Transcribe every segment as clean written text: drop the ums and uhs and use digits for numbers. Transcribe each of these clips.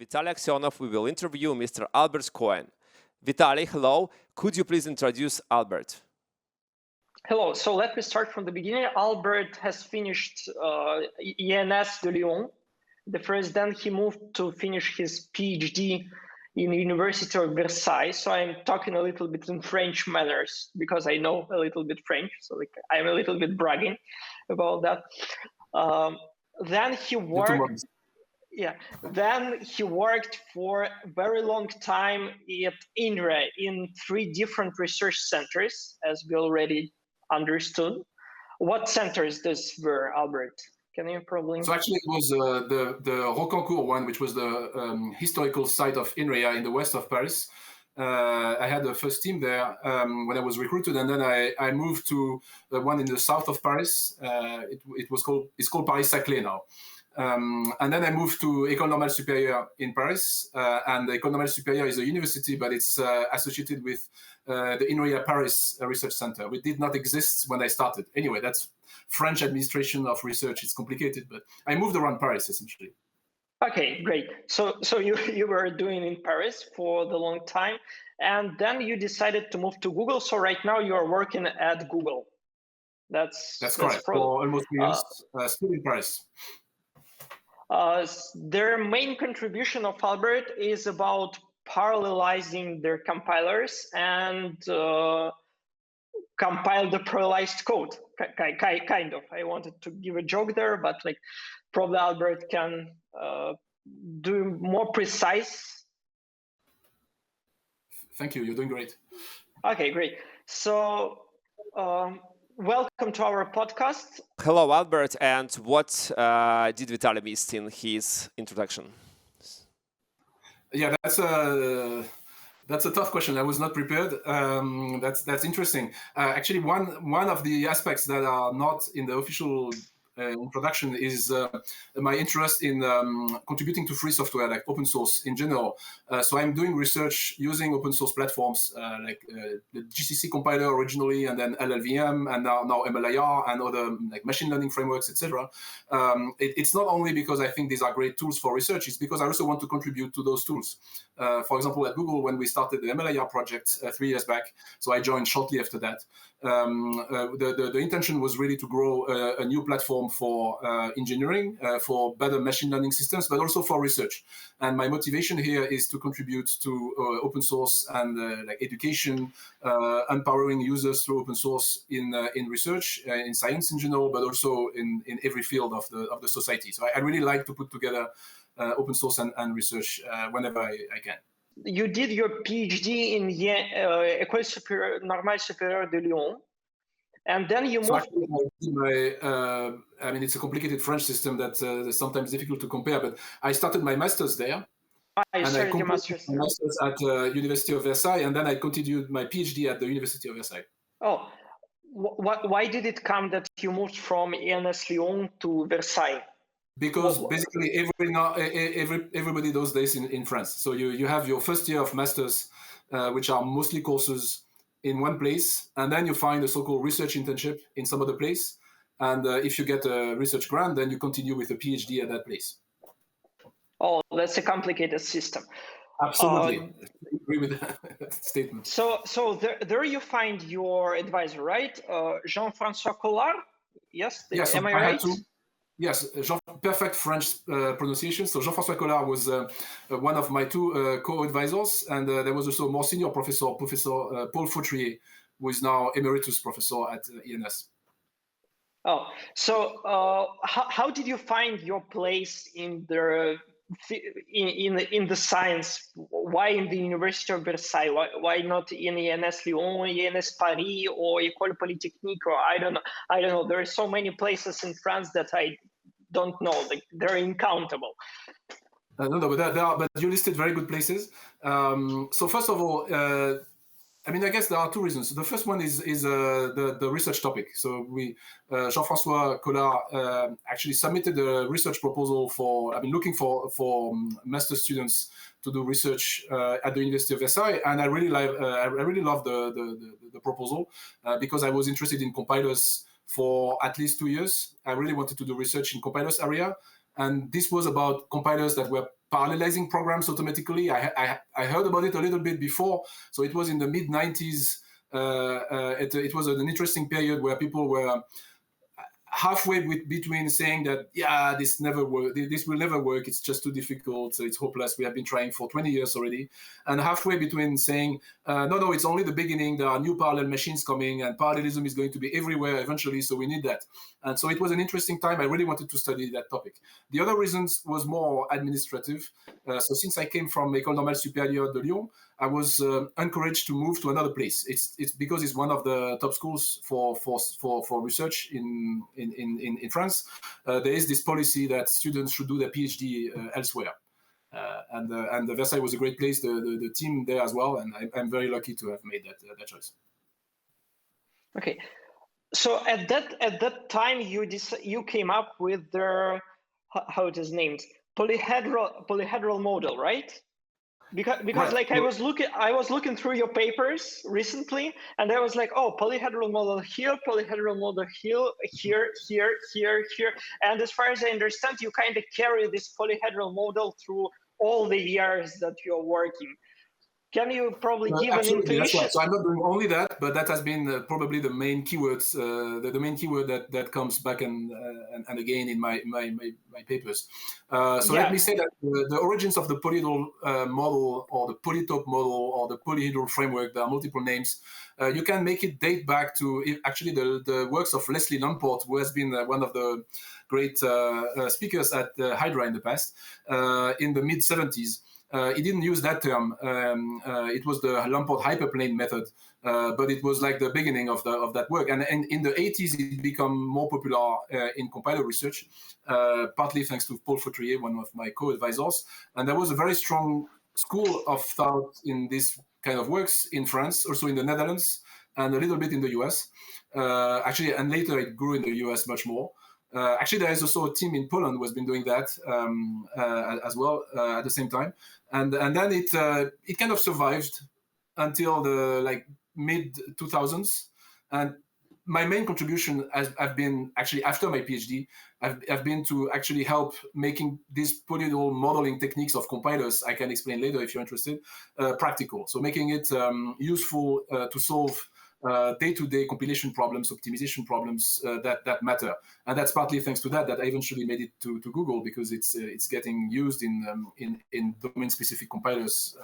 Vitaliy Aksyonov, we will interview Mr. Albert Cohen. Vitaliy, hello. Could you please introduce Albert? Hello. So let me start from the beginning. Albert has finished ENS de Lyon. Then he moved to finish his PhD in the University of Versailles. So I'm talking a little bit in French manners because I know a little bit French. So I'm a little bit bragging about that. Then he worked. Yeah. Then he worked for a very long time at INRA in 3 different research centers, as we already understood. What centers these were, Albert? Can you probably? So actually, it was the Rocancourt one, which was the historical site of INRA in the west of Paris. I had the first team there when I was recruited, and then I moved to the one in the south of Paris. It's called Paris-Saclay now. And then I moved to École Normale Supérieure in Paris, and the École Normale Supérieure is a university, but it's associated with the INRIA Paris Research Center, which did not exist when I started. Anyway, that's French administration of research. It's complicated, but I moved around Paris essentially. Okay, great. So you were doing in Paris for the long time, and then you decided to move to Google. So right now you are working at Google. That's correct. For almost 3 years, still in Paris. Their main contribution of Albert is about parallelizing their compilers and compile the parallelized code, kind of. I wanted to give a joke there, but probably Albert can do more precise. Thank you. You're doing great. Okay, great. So welcome to our podcast. Hello, Albert. And what did Vitaliy miss in his introduction? Yeah, that's a tough question. I was not prepared. That's interesting. Actually, one of the aspects that are not in the official introduction is my interest in contributing to free software, like open source in general. So I'm doing research using open source platforms like the GCC compiler originally, and then LLVM, and now MLIR and other like machine learning frameworks, etc. It's not only because I think these are great tools for research, it's because I also want to contribute to those tools. For example, at Google, when we started the MLIR project 3 years back, so I joined shortly after that, the intention was really to grow a new platform for engineering, for better machine learning systems, but also for research. And my motivation here is to contribute to open source and like education, empowering users through open source in research, in science in general, but also in every field of the society. So I really like to put together open source and research whenever I can. You did your PhD in École Normale Supérieure de Lyon, and then you moved. So actually, I mean, it's a complicated French system that is sometimes difficult to compare. But I started my master's there, and I completed my master's at University of Versailles, and then I continued my PhD at the University of Versailles. Oh, why did it come that you moved from ENS Lyon to Versailles? Because basically everybody those days in France. So you have your first year of masters, which are mostly courses in one place, and then you find a so-called research internship in some other place. And if you get a research grant, then you continue with a PhD at that place. Oh, that's a complicated system. Absolutely. I agree with that statement. So there you find your advisor, right? Jean-François Collard? Yes? Yes. Am I right? Yes, perfect French pronunciation. So Jean-François Collard was one of my 2 co-advisors, and there was also a more senior professor, Professor Paul Fautrier, who is now emeritus professor at ENS. Oh, so how did you find your place in the science? Why in the University of Versailles? Why not in ENS Lyon, ENS Paris, or École Polytechnique? Or I don't know. There are so many places in France that I don't know. Like, they're incountable. No, but you listed very good places. So first of all, I mean, I guess there are 2 reasons. The first one is the research topic. So Jean-François Collard actually submitted a research proposal looking for master students to do research at the University of Versailles, and I really love the proposal because I was interested in compilers for at least 2 years. I really wanted to do research in compilers area, and this was about compilers that were parallelizing programs automatically. I heard about it a little bit before, so it was in the mid 90s. It was an interesting period where people were halfway between saying that, yeah, this will never work, it's just too difficult, it's hopeless, we have been trying for 20 years already, and halfway between saying, no, it's only the beginning, there are new parallel machines coming, and parallelism is going to be everywhere eventually, so we need that. And so it was an interesting time. I really wanted to study that topic. The other reasons was more administrative. So since I came from École Normale Supérieure de Lyon, I was encouraged to move to another place. It's because it's one of the top schools for research in France. There is this policy that students should do their PhD elsewhere. And Versailles was a great place, the team there as well, and I'm very lucky to have made that choice. Okay, so at that time you came up with the, how it is named, polyhedral model, right? Because right. Like I was looking through your papers recently, and I was like, oh, polyhedral model here, polyhedral model here, and as far as I understand, you kind of carry this polyhedral model through all the years that you're working. Can you probably give an intuition? That's right. So I'm not doing only that, but that has been probably the main keywords, the main keyword that comes back and again in my papers. Let me say that the origins of the polyhedral model, or the Polytop model, or the polyhedral framework, there are multiple names. You can make it date back to actually the works of Leslie Lamport, who has been one of the great speakers at Hydra in the past, in the mid-70s. He didn't use that term. It was the Lamport hyperplane method, but it was like the beginning of that work. And in the 80s, it became more popular in compiler research, partly thanks to Paul Fautrier, one of my co-advisors. And there was a very strong school of thought in this kind of works in France, also in the Netherlands, and a little bit in the US. Actually, and later it grew in the US much more. Actually, there is also a team in Poland who has been doing that as well at the same time, and then it kind of survived until the mid 2000s. And my main contribution have been actually after my PhD, I've been to actually help making these polyhedral modeling techniques of compilers, I can explain later if you're interested, practical. So making it useful to solve day-to-day compilation problems, optimization problems that matter, and that's partly thanks to that I eventually made it to Google, because it's getting used in domain-specific compilers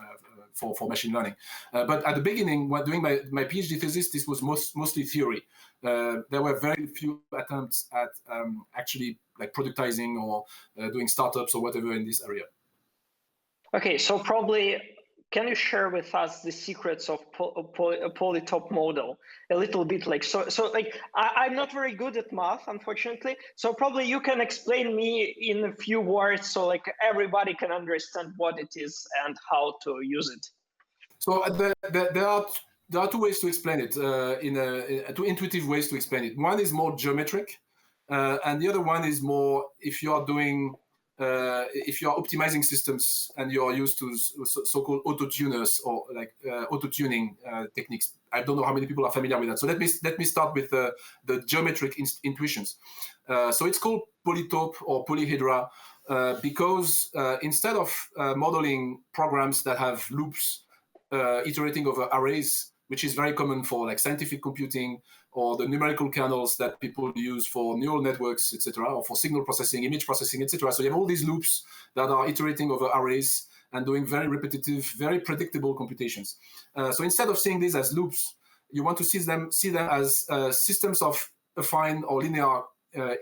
for machine learning. But at the beginning, when doing my PhD thesis, this was mostly theory. There were very few attempts at actually productizing or doing startups or whatever in this area. Okay, so probably. Can you share with us the secrets of Polytop model a little bit? I'm not very good at math, unfortunately. So probably you can explain me in a few words, so everybody can understand what it is and how to use it. So there are two ways to explain it, two intuitive ways to explain it. One is more geometric, and the other one is more if you are doing. If you're optimizing systems and you're used to so-called auto-tuners or auto-tuning techniques. I don't know how many people are familiar with that. So let me start with the geometric intuitions. So it's called Polytop or Polyhedra because instead of modeling programs that have loops iterating over arrays, which is very common for scientific computing, or the numerical kernels that people use for neural networks, etc., or for signal processing, image processing, etc. So you have all these loops that are iterating over arrays and doing very repetitive, very predictable computations. So instead of seeing these as loops, you want to see them as systems of affine or linear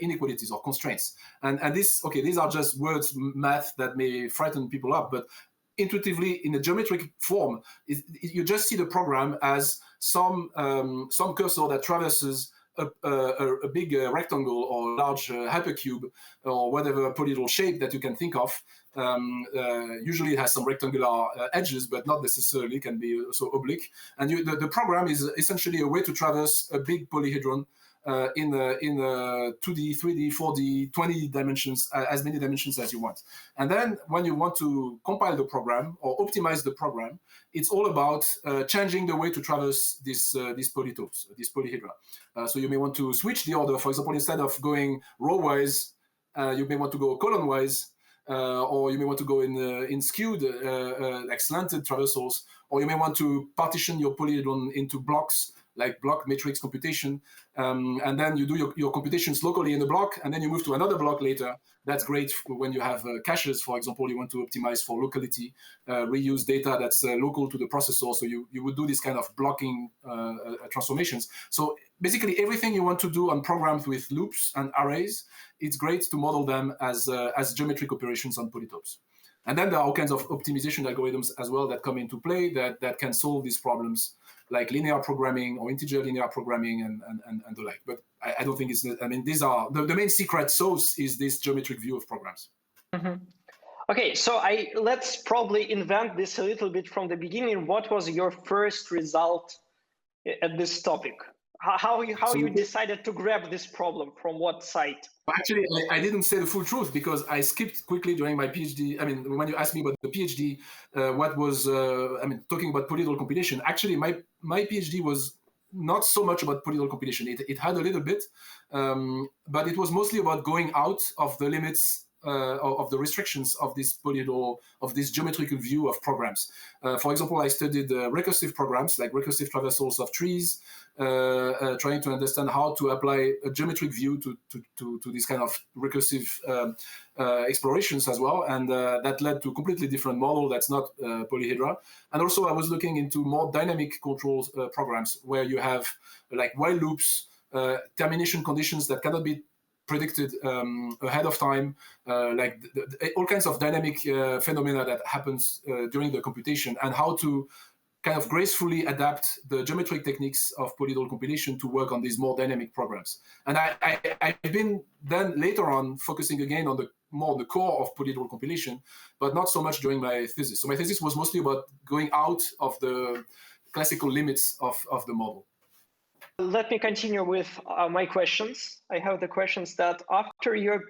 inequalities or constraints. And these are just words, math that may frighten people up, but intuitively, in a geometric form, you just see the program as some cursor that traverses a big rectangle or large hypercube or whatever polyhedral shape that you can think of. Usually it has some rectangular edges, but not necessarily, can be also oblique. And the program is essentially a way to traverse a big polyhedron in 2D, 3D, 4D, 20 dimensions, as many dimensions as you want. And then when you want to compile the program or optimize the program, it's all about changing the way to traverse these polytopes, these polyhedra. So you may want to switch the order. For example, instead of going row-wise, you may want to go column-wise. or you may want to go in skewed, like slanted traversals, or you may want to partition your polyhedron into blocks, like block matrix computation, and then you do your computations locally in the block, and then you move to another block later. That's great when you have caches, for example. You want to optimize for locality, reuse data that's local to the processor. So you would do this kind of blocking transformations. So basically everything you want to do on programs with loops and arrays, it's great to model them as geometric operations on polytopes. And then there are all kinds of optimization algorithms as well that come into play that can solve these problems, like linear programming or integer linear programming and the like. But I don't think it's, I mean, these are, the main secret sauce is this geometric view of programs. Mm-hmm. Okay, so let's probably invent this a little bit from the beginning. What was your first result at this topic? How you decided to grab this problem from what site? Actually, I didn't say the full truth because I skipped quickly during my PhD. I mean, when you asked me about the PhD, what was, talking about polyhedral compilation, actually my PhD was not so much about polyhedral compilation. It had a little bit, but it was mostly about going out of the limits of the restrictions of this polyhedral, of this geometrical view of programs. For example, I studied recursive programs, like recursive traversals of trees, trying to understand how to apply a geometric view to this kind of recursive explorations as well. And that led to a completely different model that's not polyhedral. And also I was looking into more dynamic control programs where you have like while loops, termination conditions that cannot be predicted ahead of time, like all kinds of dynamic phenomena that happens during the computation, and how to kind of gracefully adapt the geometric techniques of polyhedral compilation to work on these more dynamic programs. And I've been then later on focusing again on the core of polyhedral compilation, but not so much during my thesis. So my thesis was mostly about going out of the classical limits of the model. Let me continue with my questions. I have the questions that after your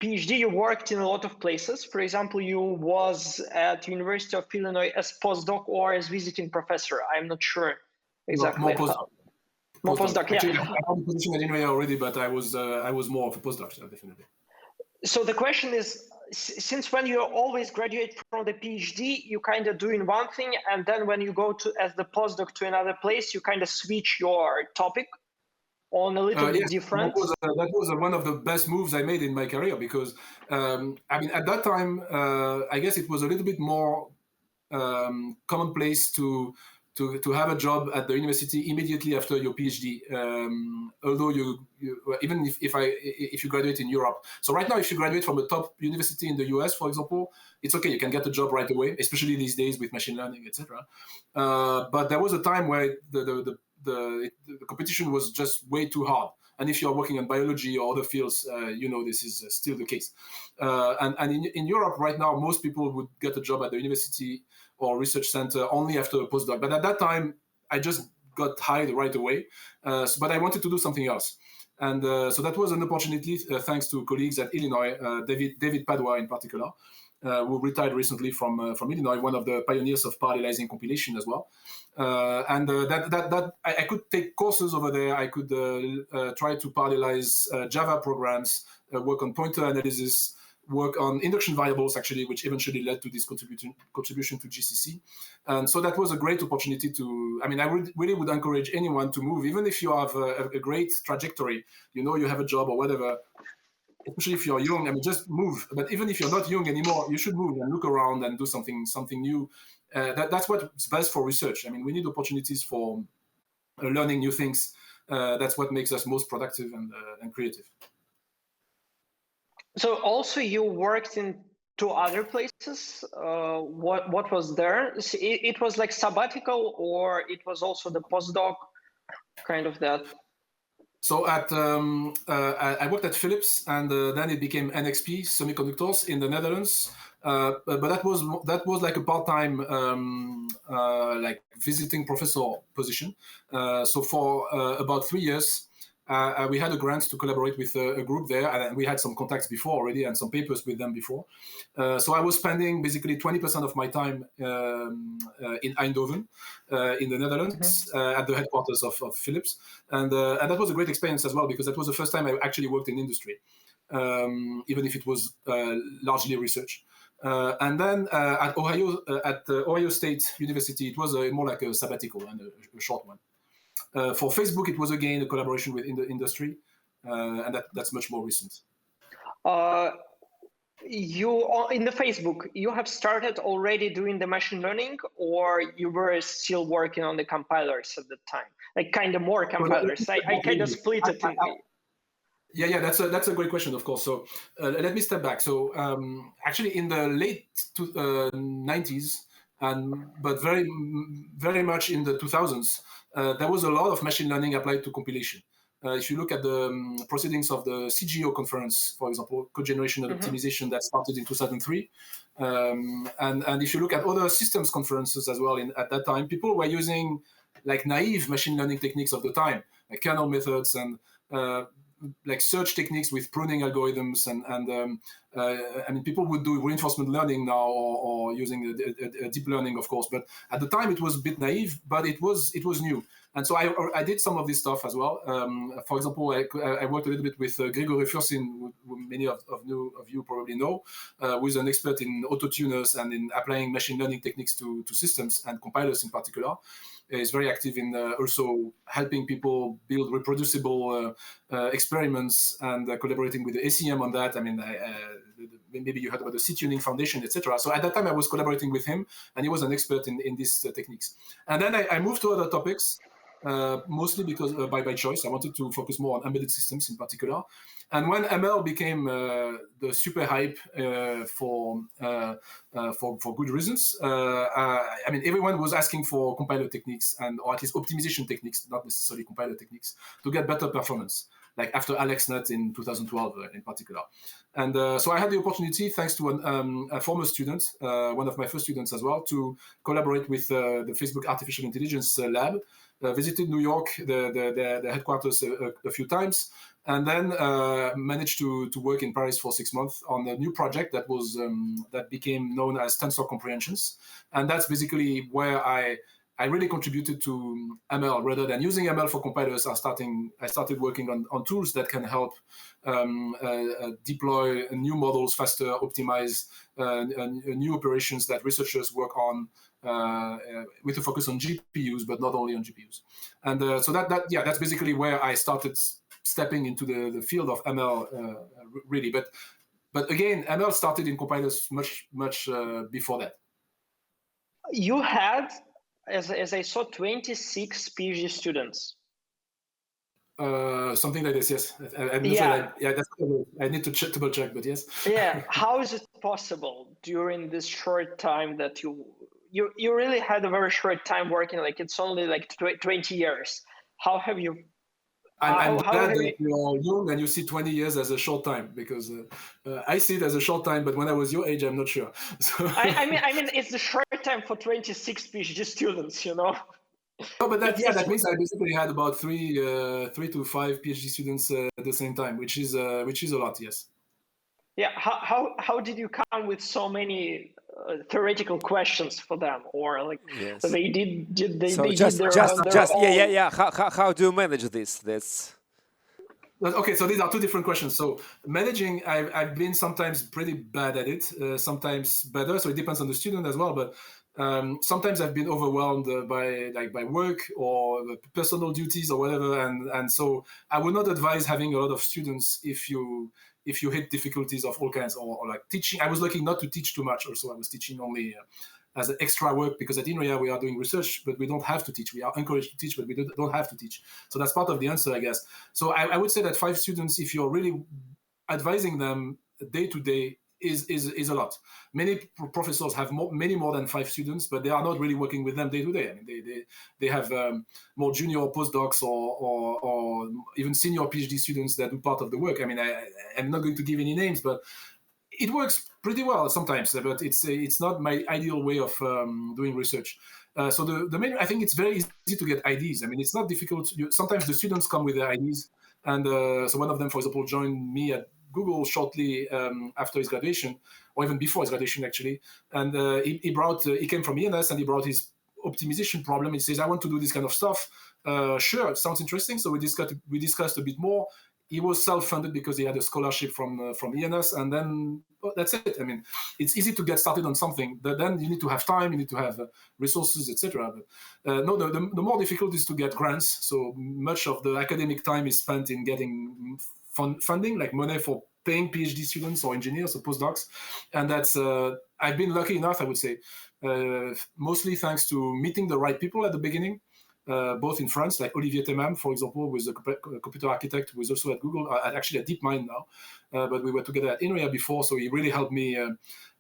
PhD, you worked in a lot of places. For example, you was at University of Illinois as postdoc or as visiting professor. I'm not sure exactly. More postdoc. More postdoc, yeah. Actually, I had a position at Illinois already, but I was more of a postdoc, so definitely. So the question is, since when you always graduate from the PhD, you kind of doing one thing, and then when you go to as the postdoc to another place, you kind of switch your topic on a little bit different. That was one of the best moves I made in my career because, at that time, I guess it was a little bit more commonplace to have a job at the university immediately after your PhD. Although even if you graduate in Europe. So right now, if you graduate from a top university in the US, for example, it's okay. You can get a job right away, especially these days with machine learning, etc. But there was a time where the competition was just way too hard. And if you're working on biology or other fields, this is still the case. And in Europe right now, most people would get a job at the university or research center only after a postdoc. But at that time, I just got hired right away. But I wanted to do something else. And so that was an opportunity, thanks to colleagues at Illinois, David Padua in particular, who retired recently from Illinois, one of the pioneers of parallelizing compilation as well. That I could take courses over there. I could try to parallelize Java programs, work on pointer analysis, work on induction variables, actually, which eventually led to this contribution to GCC. And so that was a great opportunity I really would encourage anyone to move, even if you have a great trajectory, you have a job or whatever, especially if you're young, just move. But even if you're not young anymore, you should move and look around and do something new. That's what's best for research. We need opportunities for learning new things. That's what makes us most productive and creative. So also you worked in two other places. What was there? It was like sabbatical, or it was also the postdoc, kind of that? So I worked at Philips, and then it became NXP Semiconductors in the Netherlands. But that was like a part-time like visiting professor position. So for about 3 years, we had a grant to collaborate with a group there, and we had some contacts before already and some papers with them before. So I was spending basically 20% of my time in Eindhoven, in the Netherlands, at the headquarters of Philips. And that was a great experience as well, because that was the first time I actually worked in industry. even if it was largely research. And then at Ohio State University, it was more like a sabbatical and a short one. For Facebook, it was again a collaboration with the industry, and that's much more recent. You in the Facebook, you have started already doing the machine learning, or you were still working on the compilers at the time, like kind of more compilers? I kind of split it. Yeah, that's a great question, of course. So let me step back. So actually, in the late 90s, but very much in the 2000s, there was a lot of machine learning applied to compilation. If you look at the proceedings of the CGO conference, for example, code generation and optimization that started in 2003, and if you look at other systems conferences as well, at that time, people were using like naive machine learning techniques of the time, like kernel methods and like search techniques with pruning algorithms, and I mean, people would do reinforcement learning now or using a deep learning, of course. But at the time, it was a bit naive, but it was new. And so I did some of this stuff as well. For example, I worked a little bit with Grigory Fursin, who many of you probably know, who is an expert in autotuners and in applying machine learning techniques to systems and compilers in particular. Is very active in also helping people build reproducible experiments and collaborating with the ACM on that. I mean, maybe you heard about the C-Tuning Foundation, etc. So at that time, I was collaborating with him, and he was an expert in these techniques. And then I moved to other topics, mostly because by choice. I wanted to focus more on embedded systems in particular. And when ML became the super hype for good reasons, I mean, everyone was asking for compiler techniques or at least optimization techniques, not necessarily compiler techniques, to get better performance, like after AlexNet in 2012 in particular. And so I had the opportunity, thanks to a former student, one of my first students as well, to collaborate with the Facebook Artificial Intelligence Lab, visited New York, the headquarters a few times, and then managed to work in Paris for 6 months on a new project that became known as Tensor Comprehensions. And that's basically where I really contributed to ML. Rather than using ML for compilers, I started working on tools that can help deploy new models faster, optimize new operations that researchers work on with a focus on GPUs, but not only on GPUs. And so that's basically where I started stepping into the field of ML, really. But again, ML started in compilers much before that. You had, as I saw, 26 PhD students. Something like this, yes. I'm not sure. I need to double check, but yes. Yeah. How is it possible during this short time that you really had a very short time working? Like it's only like 20 years. How have you? I'm glad that you are young and you see 20 years as a short time, because I see it as a short time, but when I was your age, I'm not sure. So I mean, it's a short time for 26 PhD students, you know. Oh, but that means I basically had about three to five PhD students at the same time, which is a lot, yes. Yeah. How did you come with so many theoretical questions for them, or like they did yeah. How do you manage this? That's okay. So these are two different questions. So managing, I've been sometimes pretty bad at it, sometimes better. So it depends on the student as well. But sometimes I've been overwhelmed by work or personal duties or whatever, and so I would not advise having a lot of students if you hit difficulties of all kinds, or like teaching. I was lucky not to teach too much. Also, I was teaching only as an extra work, because at INRIA we are doing research, but we don't have to teach. We are encouraged to teach, but we don't have to teach. So that's part of the answer, I guess. So I would say that 5 students, if you're really advising them day to day, is a lot. Many professors have many more than 5 students, but they are not really working with them day to day. I mean, they have more junior postdocs or even senior PhD students that do part of the work. I mean, I'm not going to give any names, but it works pretty well sometimes. But it's not my ideal way of doing research. So the main, I think it's very easy to get ideas. I mean, it's not difficult. Sometimes the students come with their ideas, and so one of them, for example, joined me at Google shortly after his graduation, or even before his graduation, actually. And he came from ENS, and he brought his optimization problem. He says, I want to do this kind of stuff. Sure, it sounds interesting. So we discussed a bit more. he was self-funded because he had a scholarship from ENS, and then that's it. I mean, it's easy to get started on something, but then you need to have time, you need to have resources, etc. But no, the more difficult is to get grants. So much of the academic time is spent in getting funding, like money for paying PhD students or engineers or postdocs, and that's I've been lucky enough, I would say, mostly thanks to meeting the right people at the beginning. Both in France, like Olivier Temam, for example, who is a computer architect who is also at Google, actually at DeepMind now, but we were together at INRIA before, so he really helped me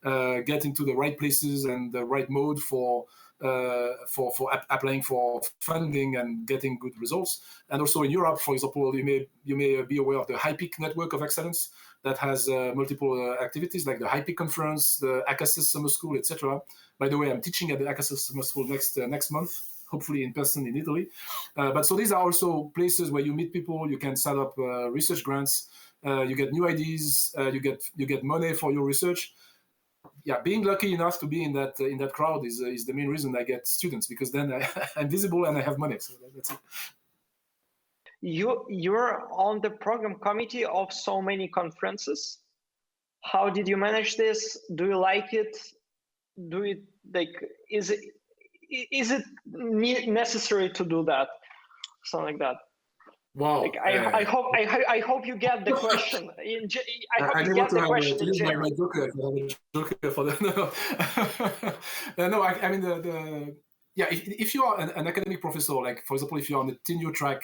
get into the right places and the right mode for applying for funding and getting good results. And also in Europe, for example, you may be aware of the HiPeak network of excellence that has multiple activities like the HiPeak conference, the Aksyonov Summer School, etc. By the way, I'm teaching at the Aksyonov Summer School next month, hopefully in person in Italy. But so these are also places where you meet people, you can set up research grants, you get new ideas, you get money for your research. Yeah, being lucky enough to be in that crowd is the main reason I get students, because then I'm visible and I have money. So that's it. You're on the program committee of so many conferences. How did you manage this? Do you like it? Is it necessary to do that? Something like that. Wow. Like, I hope you get the question. I hope you get the question in general. Joker for the no. I mean yeah. If you are an academic professor, like for example, if you're on the tenure track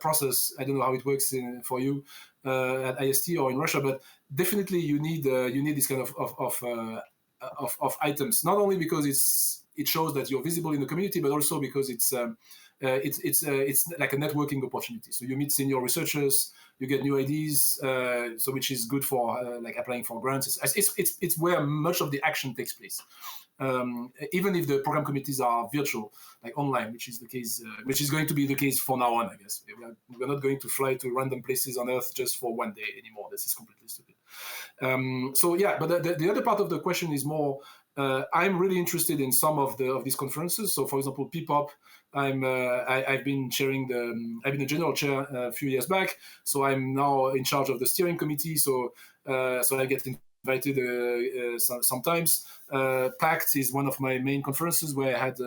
process, I don't know how it works for you at IST or in Russia, but definitely you need this kind of items, not only because it shows that you're visible in the community, but also because it's like a networking opportunity. So you meet senior researchers, you get new ideas, so which is good for like applying for grants. It's where much of the action takes place. Even if the program committees are virtual, like online, which is the case, which is going to be the case for now on, I guess. We're not going to fly to random places on Earth just for one day anymore. This is completely stupid. So yeah, but the other part of the question is more, I'm really interested in some of these conferences. So for example, PPOP, I've been I've been a general chair a few years back. So I'm now in charge of the steering committee. So I get invited sometimes. PACT is one of my main conferences where I had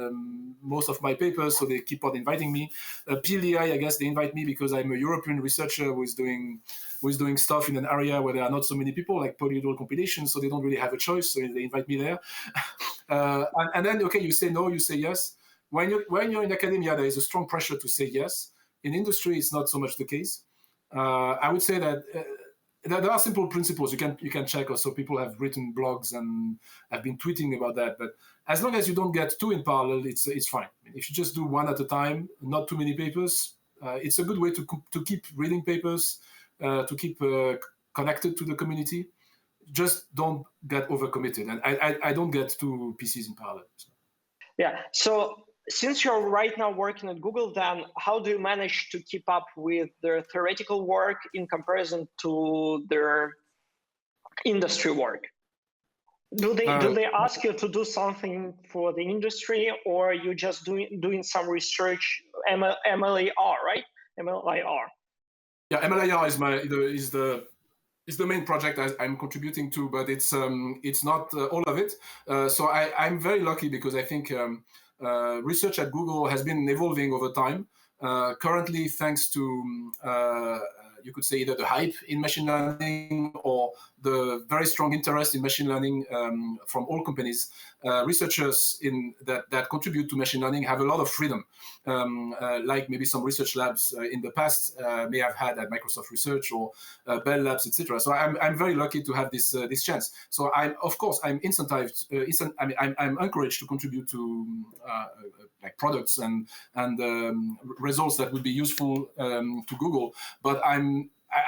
most of my papers, so they keep on inviting me. PLI, I guess they invite me because I'm a European researcher who is doing stuff in an area where there are not so many people, like polyhedral compilation, so they don't really have a choice, so they invite me there. And then, okay, you say no, you say yes. When you're in academia, there is a strong pressure to say yes. In industry, it's not so much the case. I would say that there are simple principles you can check. Also, people have written blogs and have been tweeting about that. But as long as you don't get two in parallel, it's fine. If you just do one at a time, not too many papers, it's a good way to keep reading papers, to keep connected to the community. Just don't get overcommitted. And I don't get two PCs in parallel. So. Yeah. So since you're right now working at Google, then how do you manage to keep up with their theoretical work in comparison to their industry work? Do they ask you to do something for the industry, or you just doing some research? MLIR, right? MLIR. Yeah, MLIR is the main project I'm contributing to, but it's not all of it. So I'm very lucky because I think research at Google has been evolving over time. Currently, thanks to you could say either the hype in machine learning or the very strong interest in machine learning from all companies, researchers that contribute to machine learning have a lot of freedom, like maybe some research labs in the past may have had at Microsoft Research or Bell Labs, etc. So I'm very lucky to have this chance. So I'm incentivized. I'm encouraged to contribute to like products and results that would be useful to Google, but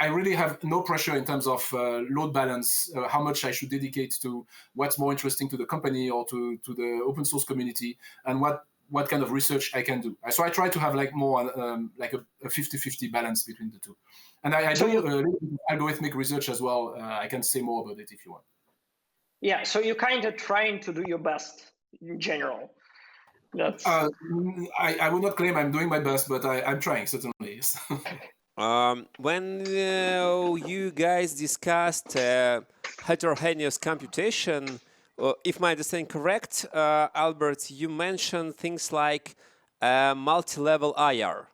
I really have no pressure in terms of load balance, how much I should dedicate to what's more interesting to the company or to the open source community, and what kind of research I can do. So I try to have like more like a 50-50 balance between the two. And I do algorithmic research as well. I can say more about it if you want. Yeah, so you're kind of trying to do your best in general. That's... I would not claim I'm doing my best, but I'm trying, certainly. Yes. When you guys discussed heterogeneous computation, if my understanding correct, Albert, you mentioned things like multi-level IR.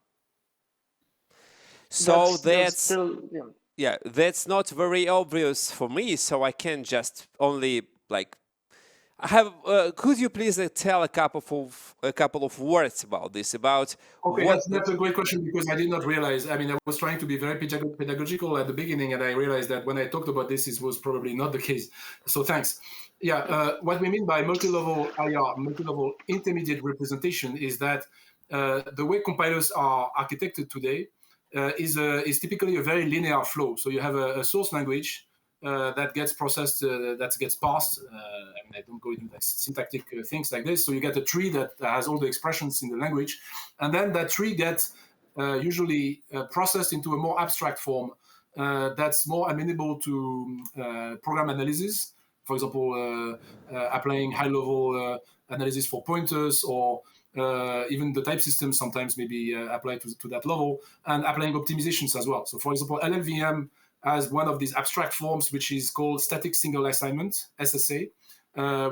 So that's still, yeah, that's not very obvious for me. So I can just only like have. Could you please tell a couple of words about this? About Okay, what? that's a great question because I did not realize. I mean, I was trying to be very pedagogical at the beginning, and I realized that when I talked about this, it was probably not the case. So thanks. Yeah, what we mean by multi-level IR, multi-level intermediate representation, is that the way compilers are architected today is typically a very linear flow. So you have a source language that gets processed, that gets parsed. I mean, I don't go into like syntactic things like this. So you get a tree that has all the expressions in the language, and then that tree gets usually processed into a more abstract form that's more amenable to program analysis. For example, applying high-level analysis for pointers, or even the type system sometimes maybe applied to that level, and applying optimizations as well. So for example, LLVM has one of these abstract forms, which is called static single assignment, SSA,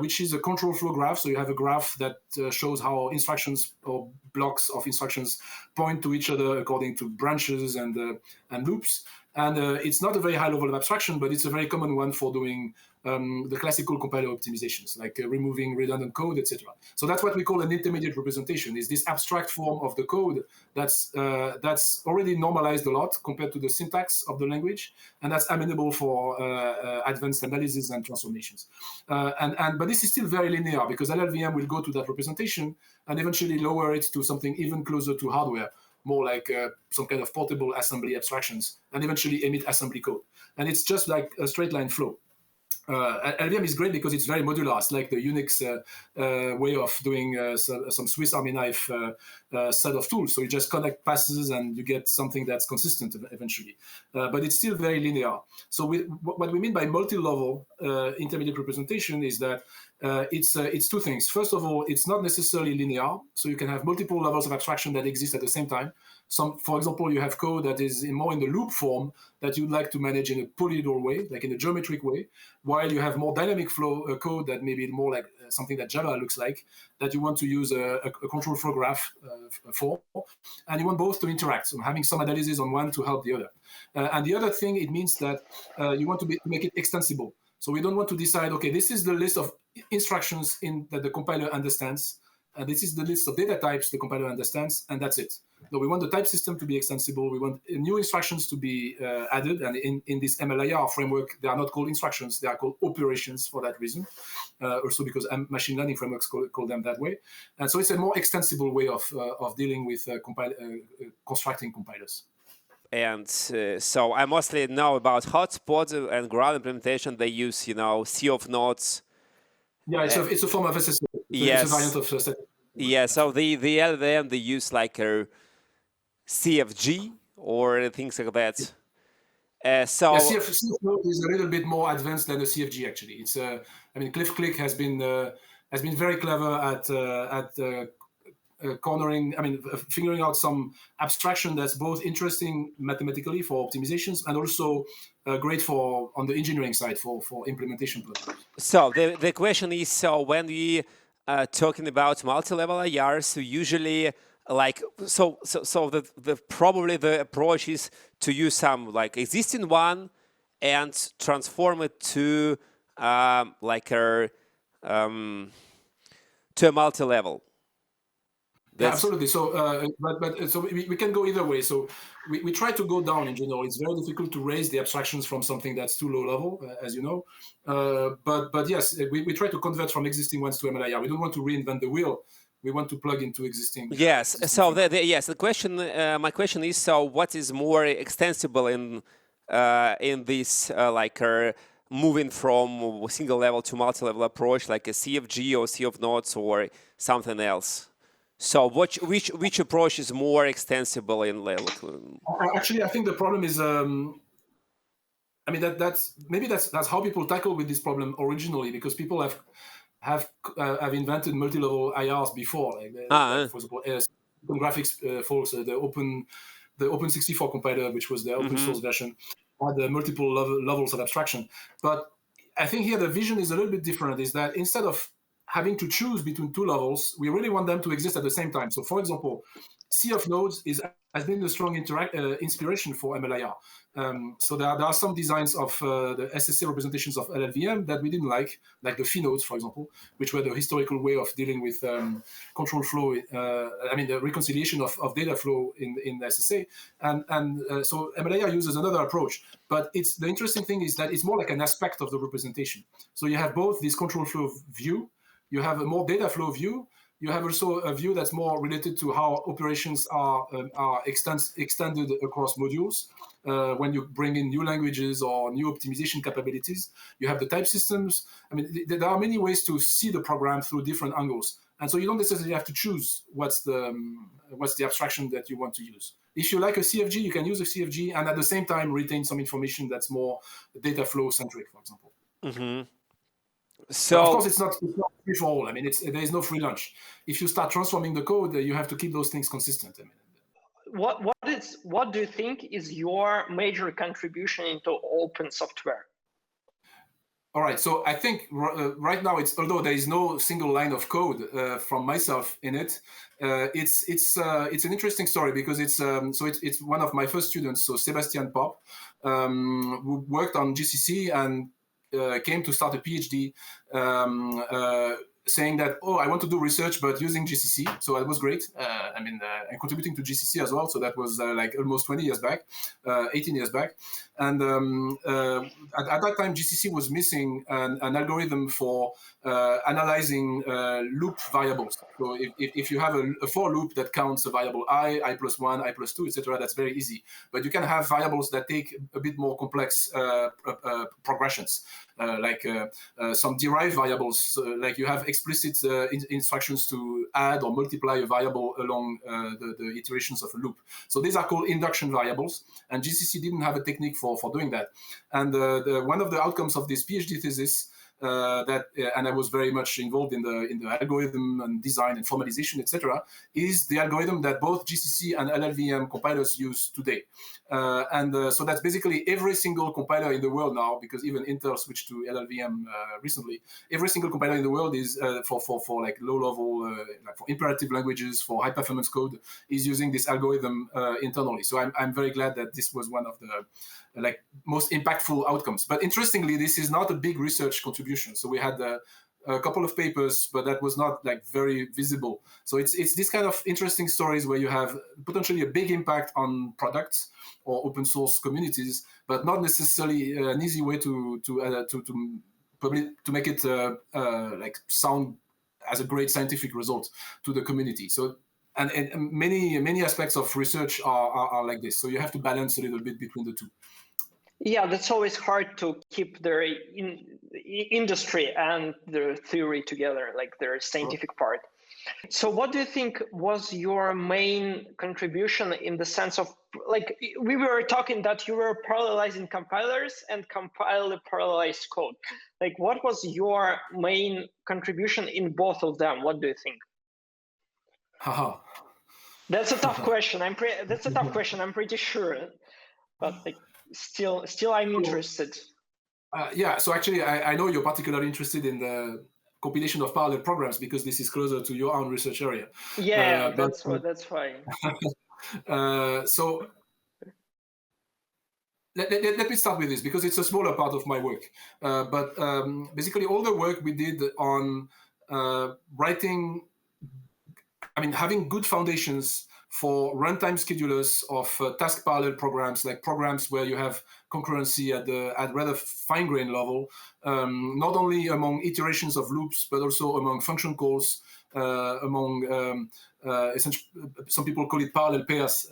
which is a control flow graph. So you have a graph that shows how instructions or blocks of instructions point to each other according to branches and loops. And it's not a very high level of abstraction, but it's a very common one for doing the classical compiler optimizations, like removing redundant code, etc. So that's what we call an intermediate representation, is this abstract form of the code that's already normalized a lot compared to the syntax of the language, and that's amenable for advanced analysis and transformations. But this is still very linear, because LLVM will go to that representation and eventually lower it to something even closer to hardware, more like some kind of portable assembly abstractions, and eventually emit assembly code. And it's just like a straight line flow. LLVM is great because it's very modular. It's like the Unix way of doing some Swiss Army knife set of tools. So you just connect passes and you get something that's consistent eventually. But it's still very linear. So what we mean by multi-level intermediate representation is that it's two things. First of all, it's not necessarily linear. So you can have multiple levels of abstraction that exist at the same time. For example, you have code that is more in the loop form that you'd like to manage in a polyhedral way, like in a geometric way, while you have more dynamic flow code that maybe more like something that Java looks like, that you want to use a control flow graph for, and you want both to interact, so having some analysis on one to help the other. And the other thing, it means that you want to make it extensible. So we don't want to decide, okay, this is the list of instructions that the compiler understands, and this is the list of data types the compiler understands, and that's it. No, we want the type system to be extensible. We want new instructions to be added. And in this MLIR framework, they are not called instructions. They are called operations for that reason. Also because machine learning frameworks call them that way. And so it's a more extensible way of dealing with constructing compilers. And so I mostly know about hotspot and ground implementation. They use, C of nodes. Yeah, it's a form of SSO. Yes. It's a variant of static. Yeah, so the LLVM, they use like a CFG or things like that. So CF node is a little bit more advanced than the CFG. Actually, it's Cliff Click has been very clever at cornering. Figuring out some abstraction that's both interesting mathematically for optimizations and also great for on the engineering side for implementation purposes. So the question is, so when we talking about multi-level IR, so usually probably the approach is to use some like existing one and transform it to to a multi-level. Yeah, absolutely. So, so we can go either way. So we try to go down in general. It's very difficult to raise the abstractions from something that's too low level, as you know. But yes, we try to convert from existing ones to MLIR. We don't want to reinvent the wheel. We want to plug into existing. Yes. So the question, my question is: so what is more extensible in this moving from single level to multi-level approach, like a CFG or C of nodes or something else? So which approach is more extensible in level? Actually, I think the problem is, that's how people tackle with this problem originally, because people have invented multi-level IRs before, for example, open graphics folks, the open the Open64 compiler, which was the open source version, had multiple levels of abstraction. But I think here the vision is a little bit different, is that instead of having to choose between two levels, we really want them to exist at the same time. So for example, sea of nodes has been a strong inspiration for MLIR. So there are some designs of the SSA representations of LLVM that we didn't like the phi nodes, for example, which were the historical way of dealing with control flow, the reconciliation of data flow in SSA. So MLIR uses another approach. But the interesting thing is that it's more like an aspect of the representation. So you have both this control flow view, you have a more data flow view, you have also a view that's more related to how operations are extended across modules. When you bring in new languages or new optimization capabilities, you have the type systems. I mean, there are many ways to see the program through different angles. And so you don't necessarily have to choose what's the abstraction that you want to use. If you like a CFG, you can use a CFG and at the same time retain some information that's more data flow centric, for example. So but of course, it's not free for all. I mean, there is no free lunch. If you start transforming the code, you have to keep those things consistent. I mean, what do you think is your major contribution into open software? All right, so I think right now although there is no single line of code from myself in it, it's an interesting story because it's one of my first students, so Sebastian Pop, who worked on GCC and came to start a PhD saying that, I want to do research, but using GCC. So that was great. And contributing to GCC as well. So that was like almost 20 years back, 18 years back. And at that time, GCC was missing an algorithm for analyzing loop variables. So if you have a for loop that counts a variable I plus 1, I plus 2, etc., that's very easy. But you can have variables that take a bit more complex progressions. Like some derived variables, like you have explicit instructions to add or multiply a variable along the iterations of a loop. So these are called induction variables, and GCC didn't have a technique for doing that. And one of the outcomes of this PhD thesis and I was very much involved in the algorithm and design and formalization, etc., is the algorithm that both GCC and LLVM compilers use today. So that's basically every single compiler in the world now, because even Intel switched to LLVM recently. Every single compiler in the world is for like low level, like for imperative languages, for high performance code, is using this algorithm internally. So I'm very glad that this was one of the most impactful outcomes. But interestingly, this is not a big research contribution. So we had a couple of papers, but that was not like very visible. So it's this kind of interesting stories where you have potentially a big impact on products or open source communities, but not necessarily an easy way to make it like sound as a great scientific result to the community. So and many aspects of research are like this. So you have to balance a little bit between the two. Yeah, that's always hard to keep their industry and their theory together, like their scientific part. So what do you think was your main contribution in the sense of, like, we were talking that you were parallelizing compilers and compile the parallelized code. Like, what was your main contribution in both of them? What do you think? That's a tough question. That's a tough question. I'm pretty sure, but like, still I'm interested. Yeah, so actually I know you're particularly interested in the compilation of parallel programs because this is closer to your own research area. Yeah, that's fine. So let me start with this because it's a smaller part of my work. But basically all the work we did on having good foundations for runtime schedulers of task parallel programs, like programs where you have concurrency at rather fine-grained level, not only among iterations of loops, but also among function calls, among some people call it parallel pairs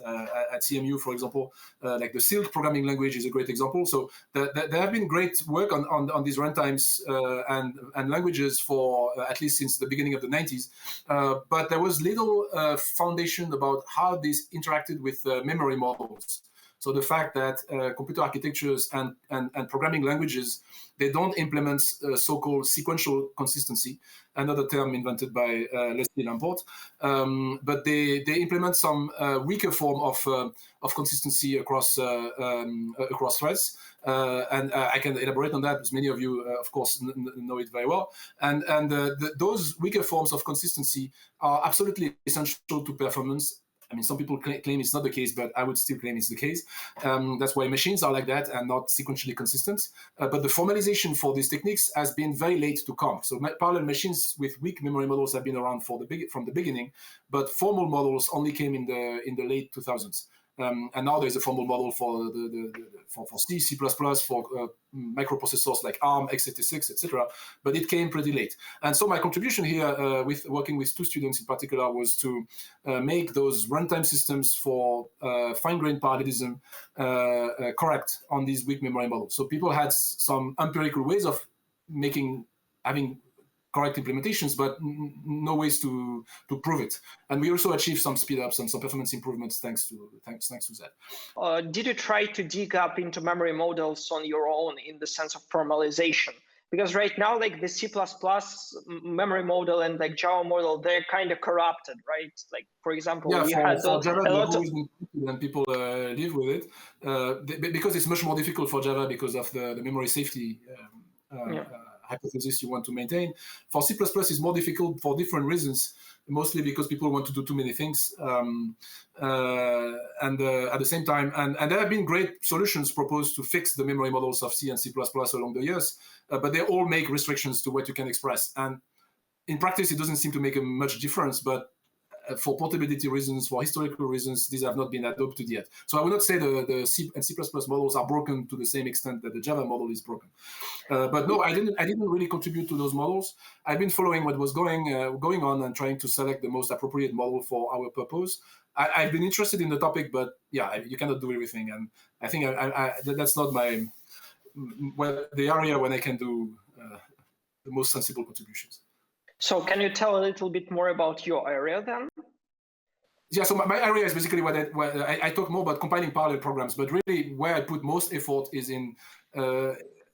at CMU, for example. Like the Silk programming language is a great example. So there have been great work on these runtimes and languages for at least since the beginning of the 90s. But there was little foundation about how this interacted with memory models. So the fact that computer architectures and programming languages, they don't implement so-called sequential consistency, another term invented by Leslie Lamport, but they implement some weaker form of consistency across threads. And I can elaborate on that, because many of you, of course, know it very well. And those weaker forms of consistency are absolutely essential to performance. I mean, some people claim it's not the case, but I would still claim it's the case. That's why machines are like that and not sequentially consistent. But the formalization for these techniques has been very late to come. So parallel machines with weak memory models have been around from the beginning, but formal models only came in the late 2000s. And now there's a formal model for for C, C++, for microprocessors like ARM, x86, etc. But it came pretty late. And so my contribution here, with working with two students in particular, was to make those runtime systems for fine-grained parallelism correct on these weak memory models. So people had some empirical ways of having correct implementations, but no ways to prove it. And we also achieved some speed ups and some performance improvements thanks to that. Did you try to dig up into memory models on your own in the sense of formalization? Because right now, like the C++ memory model and like Java model, they're kind of corrupted, right? Like, for example, yeah, you for had Java, a lot of... and people live with it because it's much more difficult for Java because of the memory safety hypothesis you want to maintain. For C++, it's more difficult for different reasons, mostly because people want to do too many things. And at the same time, and there have been great solutions proposed to fix the memory models of C and C++ along the years, but they all make restrictions to what you can express. And in practice, it doesn't seem to make a much difference, but for portability reasons, for historical reasons, these have not been adopted yet. So I would not say the C and C++ models are broken to the same extent that the Java model is broken. But no, I didn't really contribute to those models. I've been following what was going on and trying to select the most appropriate model for our purpose. I've been interested in the topic, but yeah, you cannot do everything. And I think that's not the area when I can do the most sensible contributions. So can you tell a little bit more about your area then? Yeah, so my area is basically where I talk more about compiling parallel programs, but really where I put most effort is in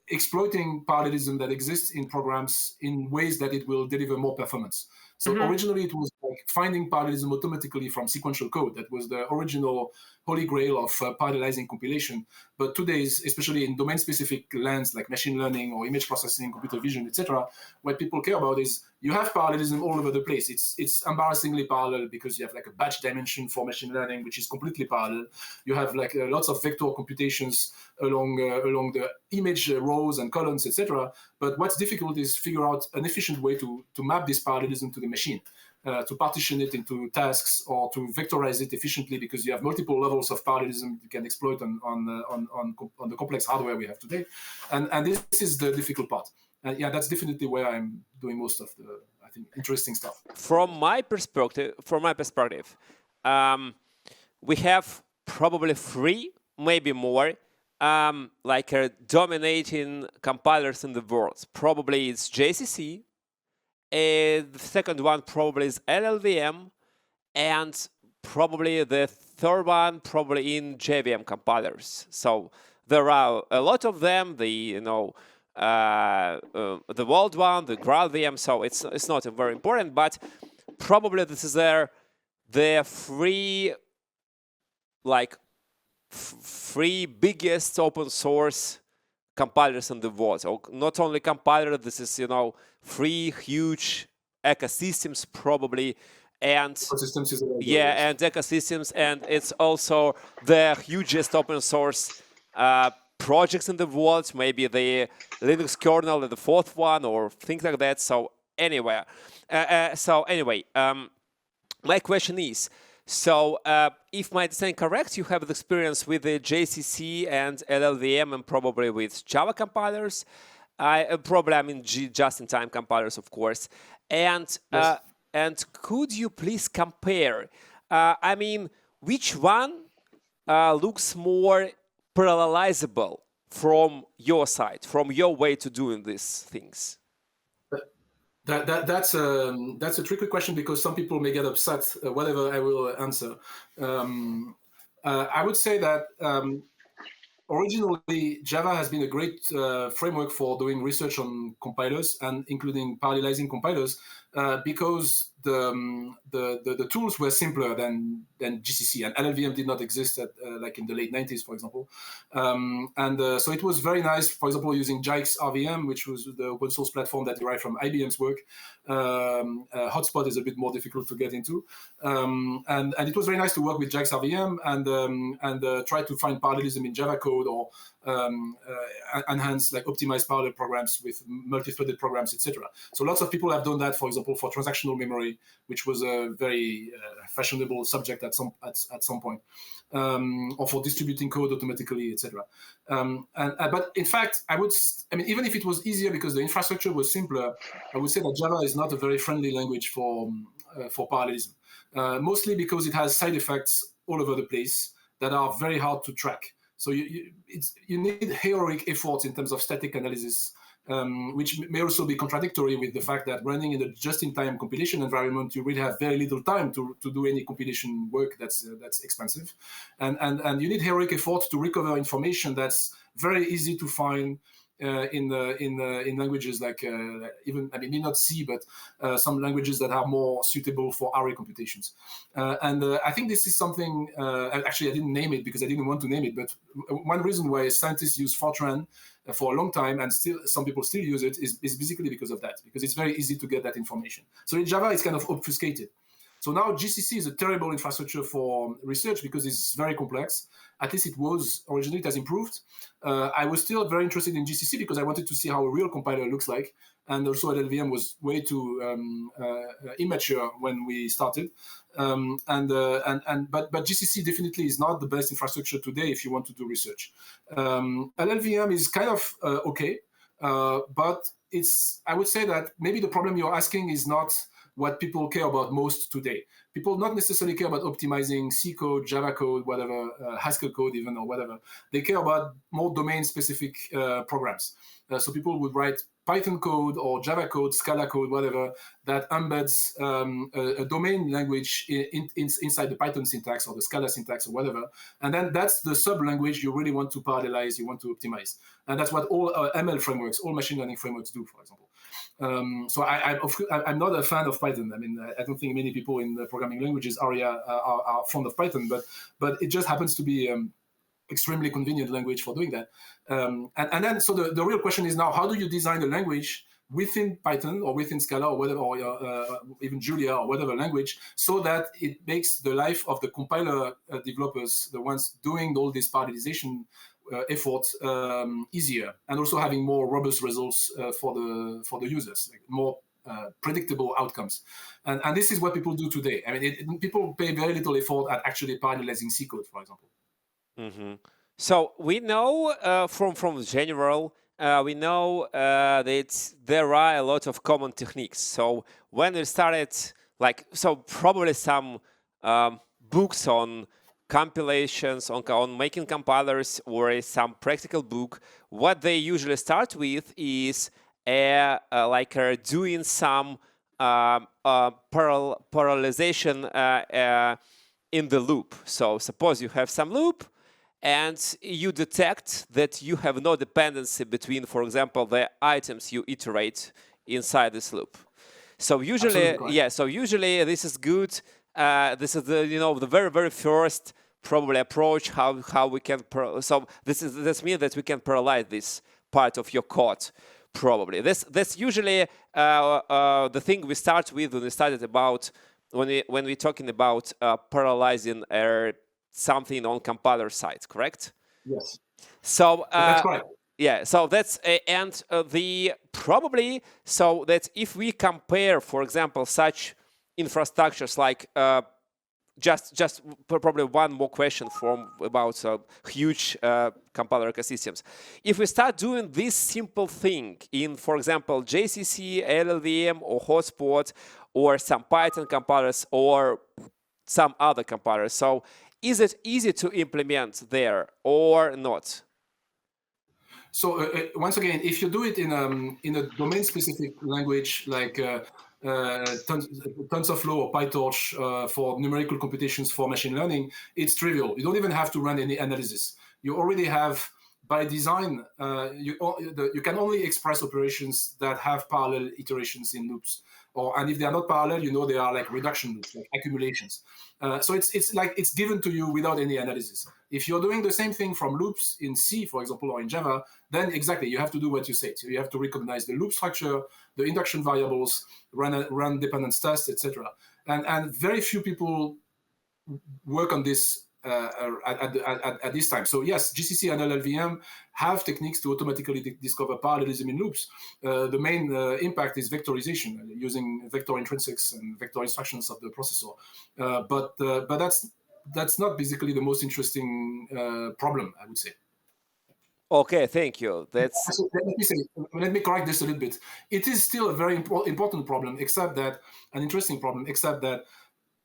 exploiting parallelism that exists in programs in ways that it will deliver more performance. So originally it was like finding parallelism automatically from sequential code. That was the original holy grail of parallelizing compilation. But today, especially in domain-specific lands like machine learning or image processing, computer vision, etc., what people care about is you have parallelism all over the place. It's embarrassingly parallel because you have like a batch dimension for machine learning, which is completely parallel. You have like lots of vector computations along the image rows and columns, etc. But what's difficult is figure out an efficient way to map this parallelism to the machine. To partition it into tasks or to vectorize it efficiently, because you have multiple levels of parallelism you can exploit on the complex hardware we have today, and this is the difficult part. Yeah, that's definitely where I'm doing most of the, I think, interesting stuff. From my perspective, we have probably 3, maybe more, dominating compilers in the world. Probably it's JCC. The second one probably is LLVM, and probably the third one probably in JVM compilers. So there are a lot of them. The world one, the GraalVM. So it's not very important, but probably this is the 3 biggest open source compilers in the world. So not only compiler, this is 3 huge ecosystems probably, and and ecosystems, and it's also the hugest open source projects in the world. Maybe the Linux kernel, the 4th one, or things like that. So anyway, my question is. So, if my understanding correct, you have the experience with the JCC and LLVM, and probably with Java compilers. I mean just-in-time compilers, of course. And yes. And could you please compare? I mean, which one looks more parallelizable from your side, from your way to doing these things? That's a tricky question, because some people may get upset whatever I will answer. I would say that originally, Java has been a great framework for doing research on compilers and including parallelizing compilers because the tools were simpler than GCC, and LLVM did not exist at like in the late 90s, for example. So it was very nice, for example, using JAX RVM, which was the open source platform that derived from IBM's work. Hotspot is a bit more difficult to get into. And it was very nice to work with JAX RVM and try to find parallelism in Java code or enhance, like optimize parallel programs with multi-threaded programs, etc. So lots of people have done that, for example, for transactional memory, which was a very fashionable subject at some point, or for distributing code automatically, etc. But in fact, I mean, even if it was easier because the infrastructure was simpler, I would say that Java is not a very friendly language for parallelism, mostly because it has side effects all over the place that are very hard to track. So you need heroic efforts in terms of static analysis, which may also be contradictory with the fact that running in a just-in-time compilation environment, you really have very little time to do any compilation work that's expensive, and you need heroic effort to recover information that's very easy to find in languages like even, I mean, not C, but some languages that are more suitable for array computations. I think this is something, actually I didn't name it because I didn't want to name it, but one reason why scientists use Fortran for a long time and still some people still use it is basically because of that, because it's very easy to get that information. So in Java, it's kind of obfuscated. So now GCC is a terrible infrastructure for research because it's very complex. At least it was originally, it has improved. I was still very interested in GCC because I wanted to see how a real compiler looks like. And also LLVM was way too immature when we started. But GCC definitely is not the best infrastructure today if you want to do research. LLVM is kind of okay, but I would say that maybe the problem you're asking is not what people care about most today. People not necessarily care about optimizing C code, Java code, whatever, Haskell code even, or whatever. They care about more domain-specific programs. So people would write Python code or Java code, Scala code, whatever, that embeds a domain language inside the Python syntax or the Scala syntax or whatever. And then that's the sub-language you really want to parallelize, you want to optimize. And that's what all ML frameworks, all machine learning frameworks do, for example. So I'm not a fan of Python. I mean, I don't think many people in the programming languages area are fond of Python, but it just happens to be extremely convenient language for doing that. And then, so the real question is now, how do you design a language within Python or within Scala or whatever, or even Julia or whatever language, so that it makes the life of the compiler developers, the ones doing all this parallelization effort, easier, and also having more robust results for the users, like more predictable outcomes. And this is what people do today. I mean, people pay very little effort at actually parallelizing C code, for example. Mm-hmm. So we know from general, we know that there are a lot of common techniques. So when we started, so probably some books on compilations, on making compilers, or some practical book, what they usually start with is doing some parallelization in the loop. So suppose you have some loop, and you detect that you have no dependency between, for example, the items you iterate inside this loop. So usually, so usually this is good. This is the very, very first probably approach how we can. So this means that we can parallelize this part of your code. Probably that's usually the thing we start with when we started about when we're talking about parallelizing something on compiler side, correct? Yes. So that's correct. Yeah. So that's the probably so that if we compare, for example, such infrastructures like just probably one more question about huge compiler ecosystems. If we start doing this simple thing in, for example, JCC, LLVM, or Hotspot, or some Python compilers, or some other compilers, so is it easy to implement there or not? So once again, if you do it in a domain-specific language like TensorFlow or PyTorch for numerical computations for machine learning, it's trivial. You don't even have to run any analysis. You already have, by design, you can only express operations that have parallel iterations in loops. And if they are not parallel, they are like reduction loops, like accumulations. So it's given to you without any analysis. If you're doing the same thing from loops in C, for example, or in Java, then exactly you have to do what you said. So you have to recognize the loop structure, the induction variables, run dependence tests, etc. And very few people work on this at this time. So yes, GCC and LLVM have techniques to automatically discover parallelism in loops. The main impact is vectorization, using vector intrinsics and vector instructions of the processor. But that's not basically the most interesting problem, I would say. Okay, thank you. So let me correct this a little bit. It is still a very important problem, an interesting problem, except that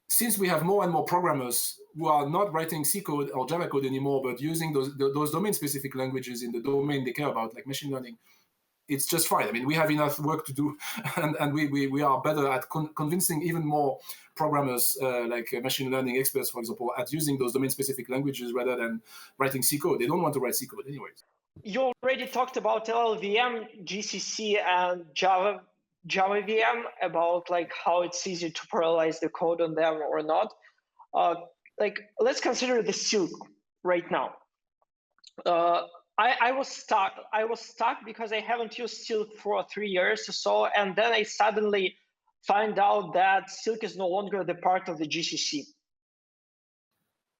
since we have more and more programmers who are not writing C code or Java code anymore, but using those domain-specific languages in the domain they care about, like machine learning, it's just fine. I mean, we have enough work to do, and we are better at convincing even more programmers, like machine learning experts, for example, at using those domain-specific languages rather than writing C code. They don't want to write C code anyways. You already talked about LLVM, GCC, and Java VM, about like how it's easy to parallelize the code on them or not. Let's consider the Silk right now. I was stuck because I haven't used Silk for 3 years or so, and then I suddenly find out that Silk is no longer the part of the GCC.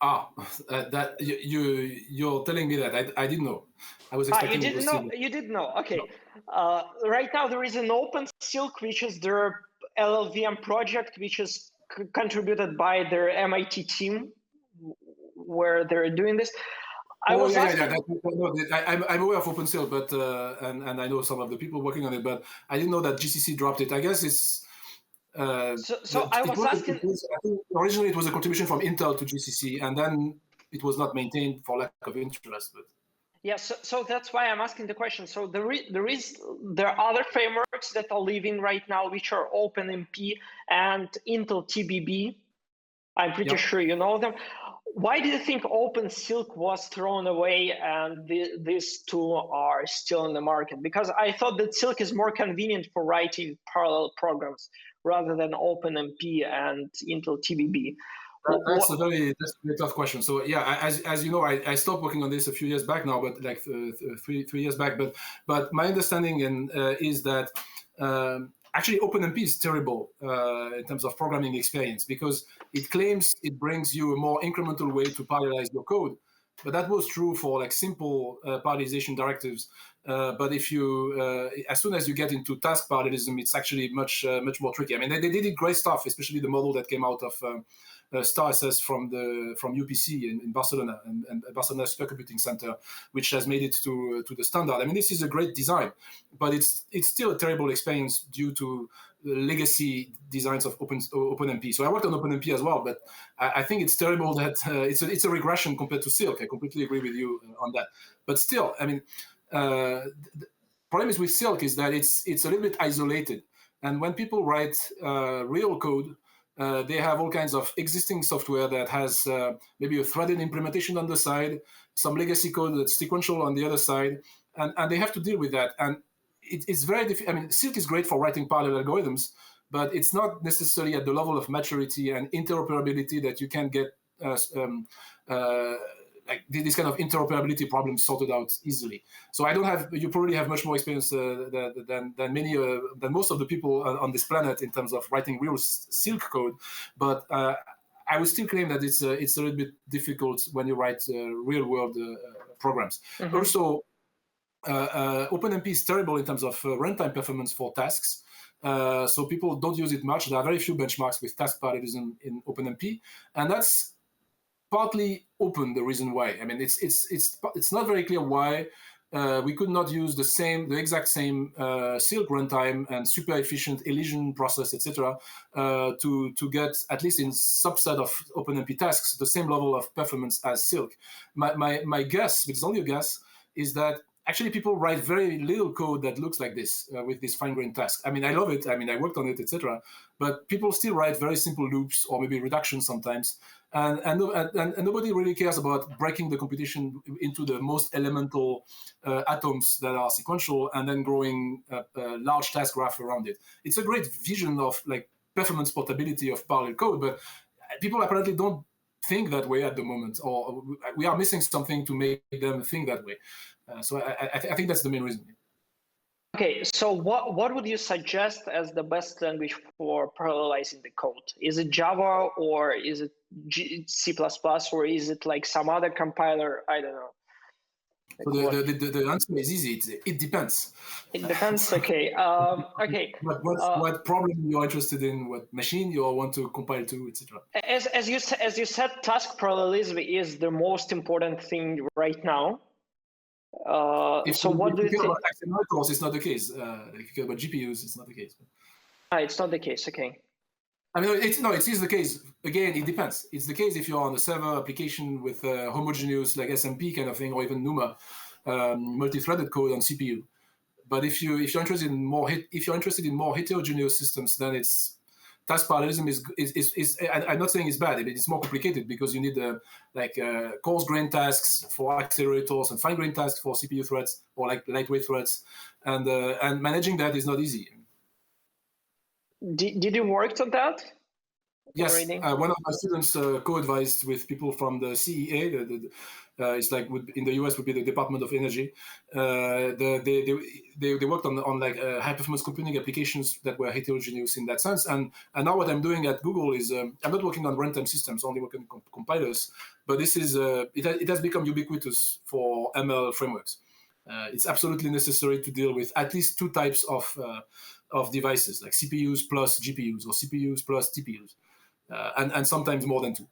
That you're telling me that I didn't know. I was expecting. You didn't know. You did know. Okay. No. Right now there is an open Silk, which is their LLVM project, which is contributed by their MIT team, where they're doing this. I'm aware of OpenSilk, but and I know some of the people working on it, but I didn't know that GCC dropped it. I guess it's. I was asking. I think originally it was a contribution from Intel to GCC, and then it was not maintained for lack of interest. But yeah, so that's why I'm asking the question. So there are other frameworks that are living right now, which are OpenMP and Intel TBB. I'm pretty sure you know them. Why do you think OpenSilk was thrown away and these two are still in the market? Because I thought that Silk is more convenient for writing parallel programs rather than OpenMP and Intel TBB. That's a very tough question. So yeah, as you know, I stopped working on this a few years back now, but like 3 years back. But my understanding is that actually OpenMP is terrible in terms of programming experience, because it claims it brings you a more incremental way to parallelize your code. But that was true for like simple parallelization directives. But if you, as soon as you get into task parallelism, it's actually much more tricky. I mean, they did great stuff, especially the model that came out of StarSS from UPC in Barcelona and Barcelona Supercomputing Center, which has made it to the standard. I mean, this is a great design, but it's still a terrible experience due to the legacy designs of OpenMP. So I worked on OpenMP as well, but I think it's terrible that it's a regression compared to Silk. I completely agree with you on that. But still, I mean, the problem is with Silk is that it's a little bit isolated. And when people write real code, they have all kinds of existing software that has maybe a threaded implementation on the side, some legacy code that's sequential on the other side, and they have to deal with that. And it's very difficult. I mean, Silk is great for writing parallel algorithms, but it's not necessarily at the level of maturity and interoperability that you can get like this kind of interoperability problems sorted out easily. So you probably have much more experience than most of the people on this planet in terms of writing real Silk code. But I would still claim that it's a little bit difficult when you write real world programs. Mm-hmm. Also, OpenMP is terrible in terms of runtime performance for tasks. So people don't use it much. There are very few benchmarks with task parallelism in OpenMP, and that's partly the reason why. I mean, it's not very clear why we could not use the exact same Silk runtime and super efficient elision process, etc., to get, at least in subset of OpenMP tasks, the same level of performance as Silk. My guess, which is only a guess, is that actually people write very little code that looks like this with this fine-grained task. I mean, I love it. I mean, I worked on it, etc. But people still write very simple loops or maybe reductions sometimes. And nobody really cares about breaking the computation into the most elemental atoms that are sequential and then growing a large task graph around it. It's a great vision of like performance portability of parallel code, but people apparently don't think that way at the moment, or we are missing something to make them think that way. So I think that's the main reason. Okay, so what would you suggest as the best language for parallelizing the code? Is it Java, or is it C++, or is it like some other compiler? I don't know. So the answer is easy. It depends. It depends. Okay. Okay. What problem you're interested in? What machine you want to compile to, etc. As you said, task parallelism is the most important thing right now. So what do you think? About accelerators, it's not the case. If you care about GPUs, it's not the case. It's not the case. Okay. I mean, it is the case. Again, it depends. It's the case if you're on a server application with homogeneous like SMP kind of thing, or even NUMA, multi-threaded code on CPU. But if you're interested in more heterogeneous systems, then it's task parallelism is I'm not saying it's bad, but it's more complicated because you need coarse-grained tasks for accelerators and fine-grained tasks for CPU threads or like lightweight threads, and managing that is not easy. Did you work on that? Yes, one of my students co-advised with people from the CEA. It's like in the US would be the Department of Energy. They worked on like high performance computing applications that were heterogeneous in that sense. And now what I'm doing at Google is I'm not working on runtime systems, only working on compilers. But this is it has become ubiquitous for ML frameworks. It's absolutely necessary to deal with at least two types of devices, like CPUs plus GPUs or CPUs plus TPUs, and sometimes more than two.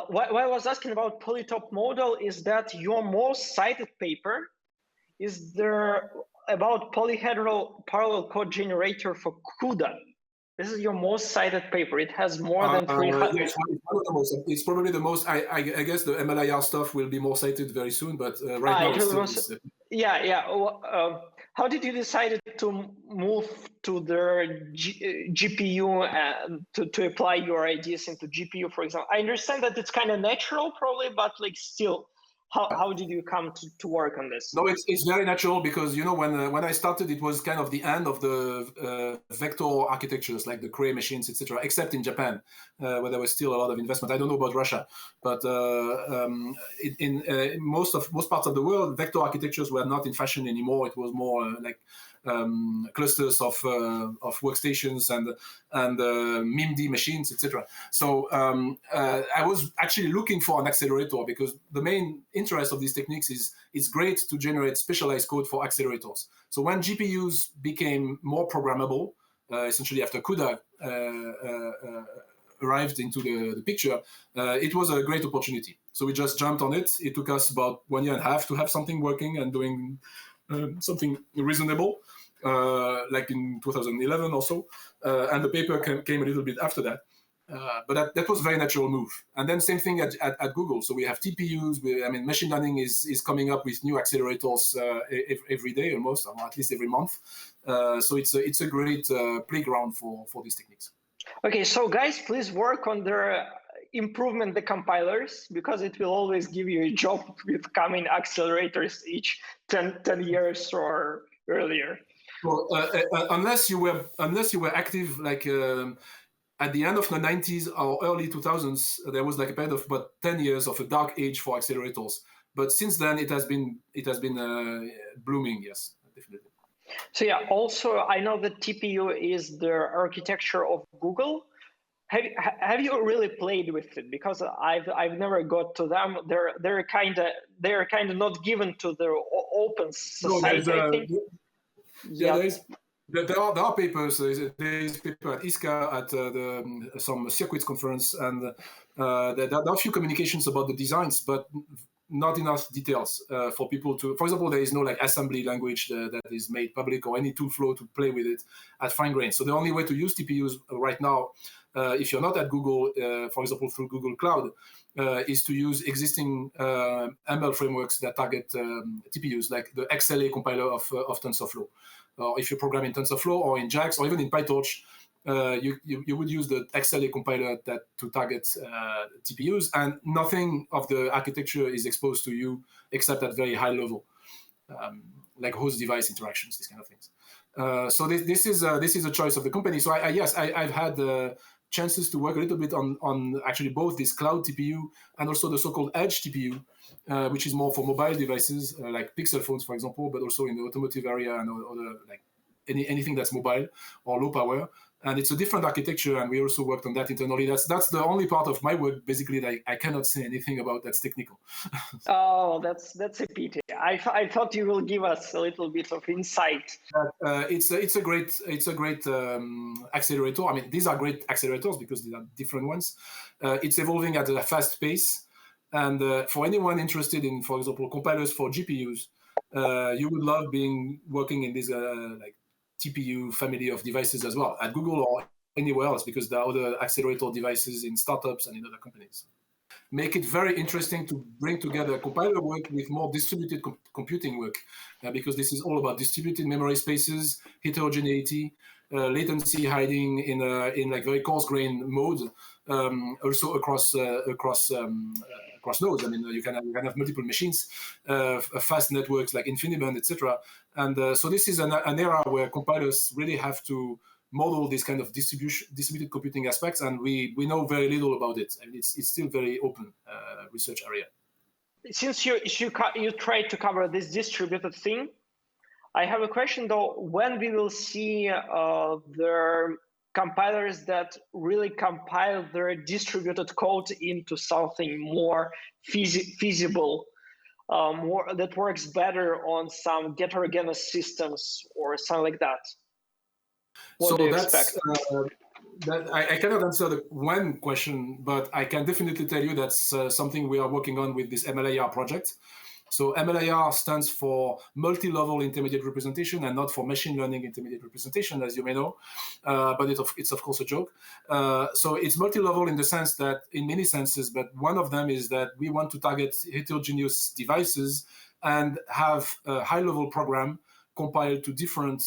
What I was asking about Polytop model is that your most cited paper is there about polyhedral parallel code generator for Cuda. This is your most cited paper. It has more than 300. Yeah, it's probably the most. I guess the MLIR stuff will be more cited very soon, but right now it's still. How did you decide to move to the GPU to apply your ideas into GPU, for example? I understand that it's kind of natural, probably, but like still, how did you come to work on this? No, it's very natural because when I started, it was kind of the end of the vector architectures like the Cray machines, etc. Except in Japan, where there was still a lot of investment. I don't know about Russia, but in most parts of the world, vector architectures were not in fashion anymore. It was more like clusters of workstations and MIMD machines, etc. So I was actually looking for an accelerator because the main interest of these techniques is it's great to generate specialized code for accelerators. So when GPUs became more programmable, essentially after Cuda arrived into the picture, it was a great opportunity. So we just jumped on it. It took us about 1.5 years to have something working and doing something reasonable, like in 2011 or so. And the paper came a little bit after that. But that was a very natural move. And then same thing at Google. So we have TPUs. Machine learning is coming up with new accelerators every day almost, or at least every month. So it's a great playground for these techniques. Okay, so guys, please work on their improvement the compilers, because it will always give you a job with coming accelerators each 10 years or earlier. Well, unless you were active like at the end of the 90s or early 2000s, there was like a period of about 10 years of a dark age for accelerators. But since then, it has been blooming. Yes, definitely. So yeah, also I know that TPU is the architecture of Google. Have you really played with it? Because I've never got to them. They're kind of not given to the open society. I think. There are papers. There is paper at ISCA at some circuits conference, and there are a few communications about the designs, but not enough details for people to. For example, there is no like assembly language that is made public or any tool flow to play with it at fine grain. So the only way to use TPUs right now if you're not at Google, for example, through Google Cloud, is to use existing ML frameworks that target TPUs, like the XLA compiler of TensorFlow. Or if you program in TensorFlow or in JAX or even in PyTorch, you would use the XLA compiler to target TPUs, and nothing of the architecture is exposed to you except at very high level, like host device interactions, these kind of things. So this is a choice of the company. So I've had chances to work a little bit on actually both this cloud TPU and also the so-called edge TPU, which is more for mobile devices like Pixel phones, for example, but also in the automotive area and other like anything that's mobile or low power. And it's a different architecture, and we also worked on that internally. That's the only part of my work, basically, that I cannot say anything about that's technical. Oh, that's a pity. I thought you will give us a little bit of insight. It's a great accelerator. I mean, these are great accelerators because they are different ones. It's evolving at a fast pace, and for anyone interested in, for example, compilers for GPUs, you would love working in this like TPU family of devices as well at Google or anywhere else, because there are other accelerator devices in startups and in other companies. Make it very interesting to bring together compiler work with more distributed computing work, because this is all about distributed memory spaces, heterogeneity, latency hiding in like very coarse-grained mode, also across nodes. I mean, you can have multiple machines, fast networks like InfiniBand, etc. And so this is an era where compilers really have to model this kind of distributed computing aspects, and we know very little about it. I mean, it's still very open research area. Since you tried to cover this distributed thing, I have a question though. When we will see the compilers that really compile their distributed code into something more feasible, more that works better on some heterogeneous systems or something like that? What do you expect? I cannot answer the when question, but I can definitely tell you that's something we are working on with this MLIR project. So MLIR stands for multi-level intermediate representation and not for machine learning intermediate representation, as you may know, but it's of course a joke. So it's multi-level in the sense that, in many senses, but one of them is that we want to target heterogeneous devices and have a high-level program compiled to different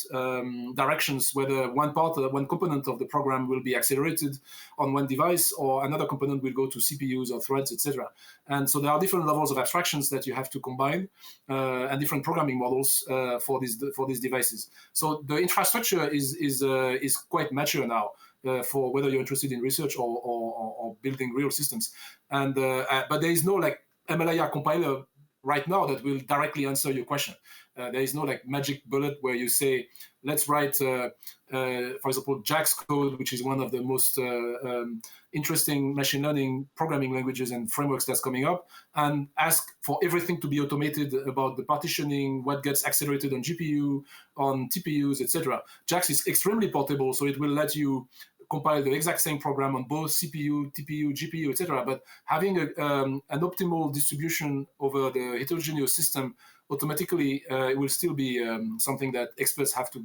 directions, whether one component of the program will be accelerated on one device or another component will go to CPUs or threads, etc. And so there are different levels of abstractions that you have to combine and different programming models for these devices. So the infrastructure is quite mature now for whether you're interested in research or building real systems. And but there is no like MLIR compiler right now that will directly answer your question. There is no like magic bullet where you say, let's write, for example, JAX code, which is one of the most interesting machine learning programming languages and frameworks that's coming up, and ask for everything to be automated about the partitioning, what gets accelerated on GPU, on TPUs, etc. JAX is extremely portable, so it will let you compile the exact same program on both CPU, TPU, GPU, etc. But having an optimal distribution over the heterogeneous system automatically will still be something that experts have to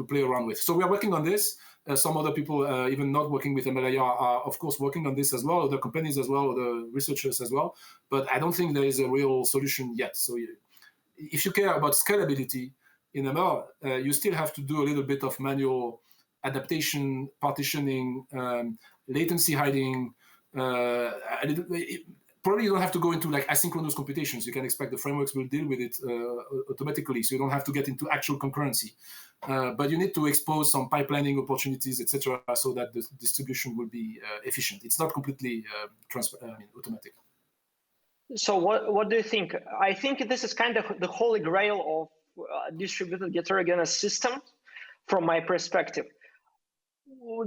play around with. So we are working on this. Some other people, even not working with MLIR, are of course working on this as well, other companies as well, other researchers as well. But I don't think there is a real solution yet. So if you care about scalability in ML, you still have to do a little bit of manual adaptation, partitioning, latency hiding. Probably you don't have to go into like asynchronous computations. You can expect the frameworks will deal with it automatically, so you don't have to get into actual concurrency. But you need to expose some pipelining opportunities, etc., so that the distribution will be efficient. It's not completely automatic. So what do you think? I think this is kind of the holy grail of distributed heterogeneous systems, from my perspective.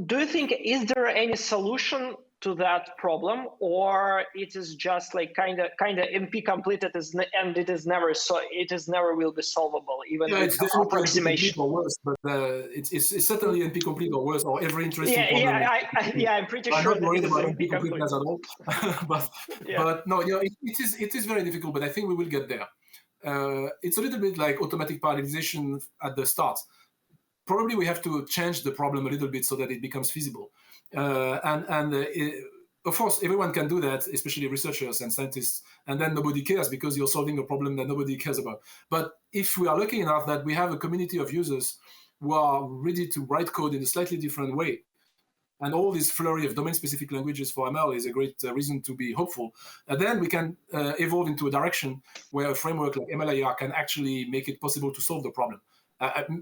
Do you think, is there any solution to that problem, or it is just like kind of NP complete and it is never will be solvable, even with approximation? Or worse, but it's certainly NP complete or worse, or every interesting problem. I'm pretty sure that it is NP complete at all. But no, it is very difficult, but I think we will get there. It's a little bit like automatic parallelization at the start. probably we have to change the problem a little bit so that it becomes feasible. Of course, everyone can do that, especially researchers and scientists, and then nobody cares because you're solving a problem that nobody cares about. But if we are lucky enough that we have a community of users who are ready to write code in a slightly different way, and all this flurry of domain-specific languages for ML is a great reason to be hopeful, then we can evolve into a direction where a framework like MLIR can actually make it possible to solve the problem.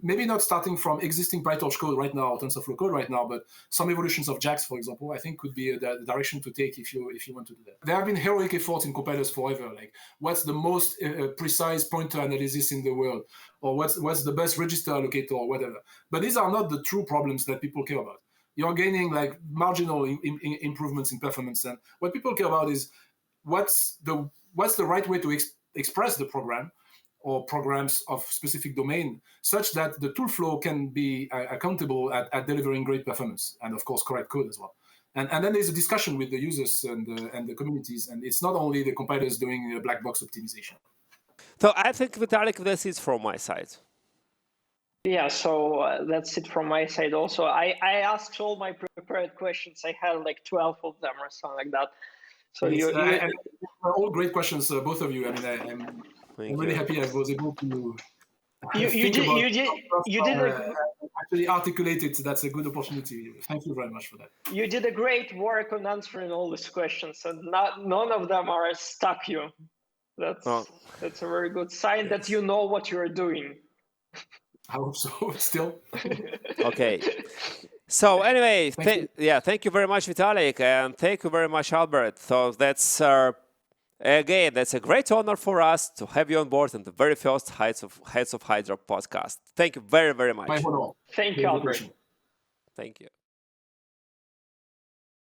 Maybe not starting from existing PyTorch code right now, or TensorFlow code right now, but some evolutions of JAX, for example, I think could be the direction to take if you want to do that. There have been heroic efforts in compilers forever, like what's the most precise pointer analysis in the world, or what's the best register allocator, or whatever. But these are not the true problems that people care about. You're gaining like marginal improvements in performance, and what people care about is what's the right way to express the program or programs of specific domain, such that the tool flow can be accountable at delivering great performance, and of course correct code as well. And then there's a discussion with the users and the communities, and it's not only the compilers doing black box optimization. So I think, Vitaliy, this is from my side. Yeah, so that's it from my side also. I asked all my prepared questions. I had like 12 of them or something like that. So all great questions, both of you. I mean, I'm really happy I was able to actually articulate it. That's a good opportunity. Thank you very much for that. You did a great work on answering all these questions, and none of them are stuck you. That's a very good sign that you know what you're doing. I hope so, still. Okay. So anyway, thank you very much, Vitaliy, and thank you very much, Albert. So that's, again, that's a great honor for us to have you on board in the very first Heads of Hydra podcast. Thank you very, very much. Thank you, Albert. Thank you.